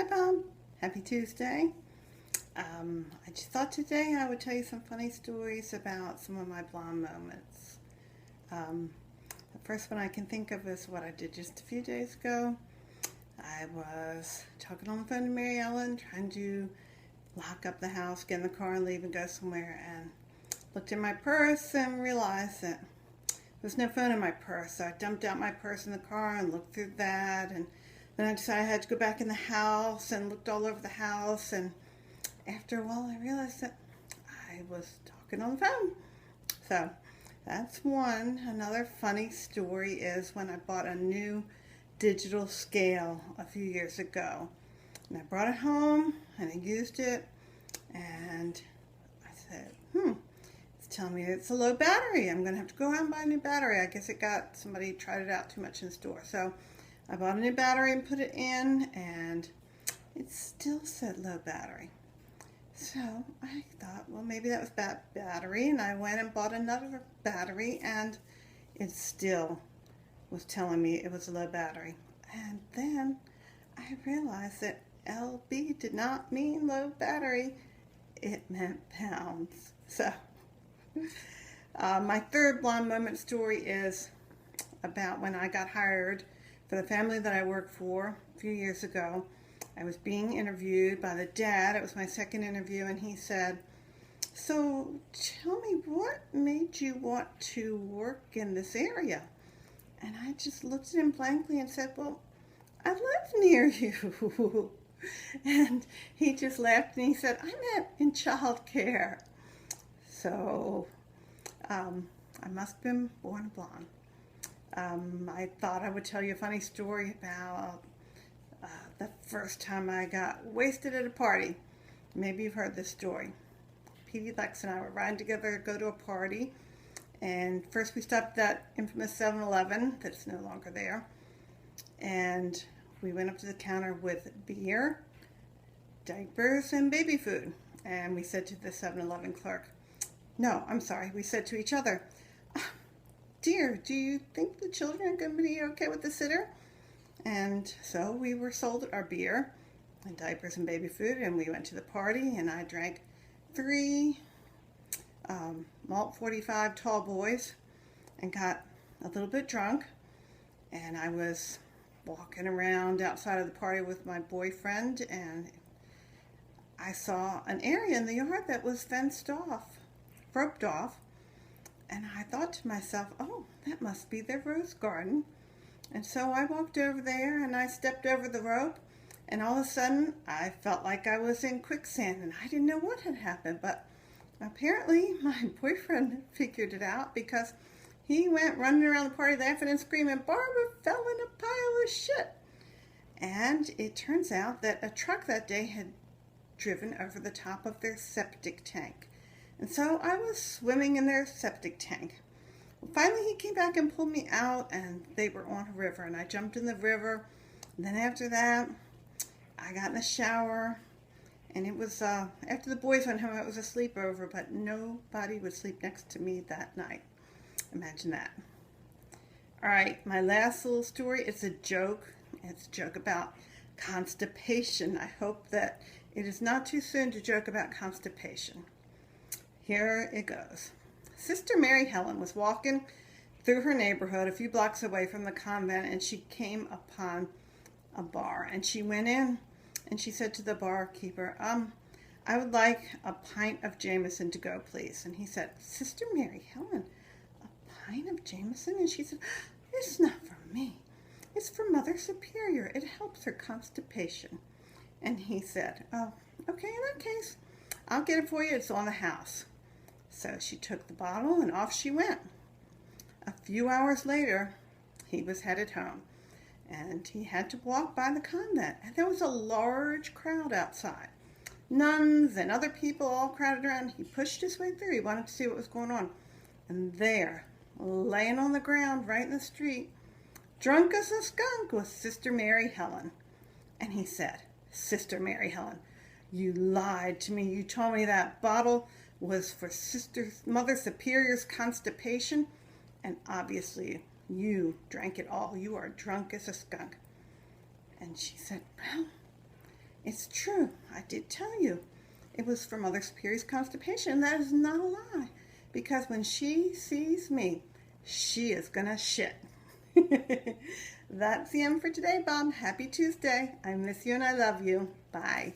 Hi, Bob. Happy Tuesday. I just thought today I would tell you some funny stories about some of my blonde moments. Um, the first one I can think of is what I did just a few days ago. I was talking on the phone to Mary Ellen, trying to lock up the house, get in the car, and leave and go somewhere, and looked in my purse and realized that there was no phone in my purse. So I dumped out my purse in the car and looked through that, and then I decided I had to go back in the house and looked all over the house, and after a while I realized that I was talking on the phone. So that's one. Another funny story is when I bought a new digital scale a few years ago. And I brought it home and I used it, and I said, it's telling me it's a low battery. I'm going to have to go out and buy a new battery. I guess somebody tried it out too much in the store. So I bought a new battery and put it in, and it still said low battery. So I thought, well, maybe that was bad battery, and I went and bought another battery, and it still was telling me it was a low battery. And then I realized that LB did not mean low battery, it meant pounds. So my third blonde moment story is about when I got hired for the family that I worked for a few years ago. I was being interviewed by the dad. It was my second interview, and he said, "So tell me, what made you want to work in this area?" And I just looked at him blankly and said, "Well, I live near you." And he just laughed and he said, "I meant in child care." So I must have been born blonde. I thought I would tell you a funny story about the first time I got wasted at a party. Maybe you've heard this story. Petey, Lex, and I were riding together to go to a party. And first we stopped at that infamous 7-Eleven that's no longer there. And we went up to the counter with beer, diapers, and baby food. And we said to the 7-Eleven clerk, no, I'm sorry, we said to each other, "Dear, do you think the children are going to be okay with the sitter?" And so we were sold our beer and diapers and baby food, and we went to the party, and I drank 3 Malt 45 tall boys and got a little bit drunk. And I was walking around outside of the party with my boyfriend, and I saw an area in the yard that was fenced off, roped off, and I thought to myself, oh, that must be their rose garden. And so I walked over there and I stepped over the rope, and all of a sudden I felt like I was in quicksand, and I didn't know what had happened, but apparently my boyfriend figured it out, because he went running around the party laughing and screaming, "Barbara fell in a pile of shit." And it turns out that a truck that day had driven over the top of their septic tank. And so I was swimming in their septic tank. Finally, he came back and pulled me out, and they were on a river, and I jumped in the river. And then after that, I got in the shower, and it was, after the boys went home, it was a sleepover, but nobody would sleep next to me that night. Imagine that. All right, my last little story is a joke. It's a joke about constipation. I hope that it is not too soon to joke about constipation. Here it goes. Sister Mary Helen was walking through her neighborhood a few blocks away from the convent, and she came upon a bar, and she went in and she said to the barkeeper, "I would like a pint of Jameson to go, please." And he said, "Sister Mary Helen, a pint of Jameson?" And she said, "It's not for me. It's for Mother Superior. It helps her constipation." And he said, "Oh, okay, in that case, I'll get it for you. It's on the house." So she took the bottle and off she went. A few hours later, he was headed home, and he had to walk by the convent, and there was a large crowd outside. Nuns and other people all crowded around. He pushed his way through. He wanted to see what was going on. And there, laying on the ground right in the street, drunk as a skunk, was Sister Mary Helen. And he said, "Sister Mary Helen, you lied to me. You told me that bottle was for Mother Superior's constipation, and obviously you drank it all. You are drunk as a skunk." And she said, "Well, It's true. I did tell you. It was for Mother Superior's constipation. That is not a lie. Because when she sees me, she is gonna shit. That's the end for today, Bob. Happy Tuesday. I miss you and I love you. Bye.